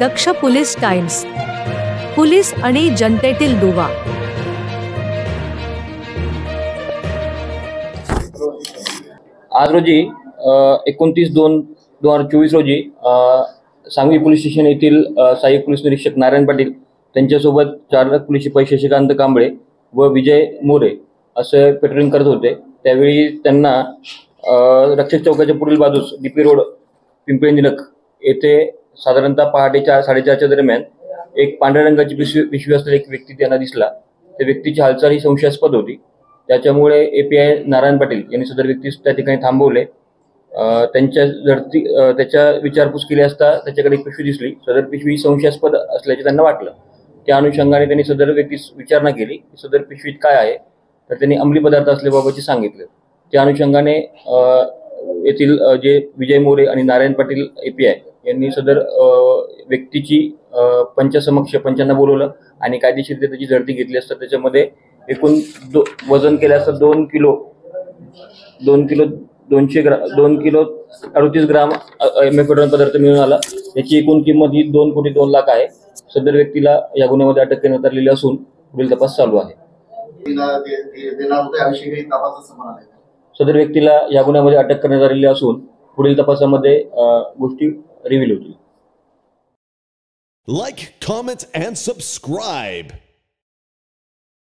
दक्ष police times, police आणि जनतेतील दुवा। आज रोजी 29/2/2024 रोजी सांगवी पोलीस स्टेशन येथील सहाय्यक पोलीस निरीक्षक नारायण पाटील त्यांच्यासोबत चालक पोलीस शिपाई शशिकांत कांबळे व विजय मोरे असे पेट्रोलिंग करत होते। त्यावेळी त्यांना रक्षक चौकाच्या पुढील बाजूस डीपी रोड पिंपरी निलख येथे साधारणतः पहाटे 4:30च्या दरम्यान एक पांढऱ्या रंगाची पिशवी असलेला एक व्यक्ती त्यांना दिसला। त्या व्यक्तीची हालचाल ही संशयास्पद होती। त्याच्यामुळे एपीआय नारायण पाटील यांनी सदर व्यक्तीस त्या ठिकाणी थांबवले। त्याच्या विचारपूस केली असता त्याच्याकडे एक पिशवी दिसली। सदर पिशवी संशयास्पद असल्याचे त्यांना वाटलं। त्या अनुषंगाने त्यांनी सदर व्यक्तीस विचारणा केली की सदर पिशवीत काय आहे, तर त्यांनी अंमली पदार्थ असल्याबाबतचे सांगितले। त्या अनुषंगाने येथील जे विजय मोरे आणि नारायण पाटील एपीआय यांनी सदर व्यक्तीची पंचांना बोलवलं आणि कायदेशीर त्याची झडती घेतली असता त्याच्यामध्ये एकूण वजन केले असता 2 किलो 38 ग्राम एमएफेड्रॉन पदार्थ मिळून आला। याची एकूण किंमत ही 2,02,00,000 आहे। सदर व्यक्तीला या गुन्ह्यामध्ये अटक करण्यात आलेली असून पुढील तपास चालू आहे। सदर व्यक्तीला या गुन्ह्यामध्ये अटक करण्यात आलेली असून पुढील तपासामध्ये गोष्टी रिव्हील होतील। Like, comment and subscribe.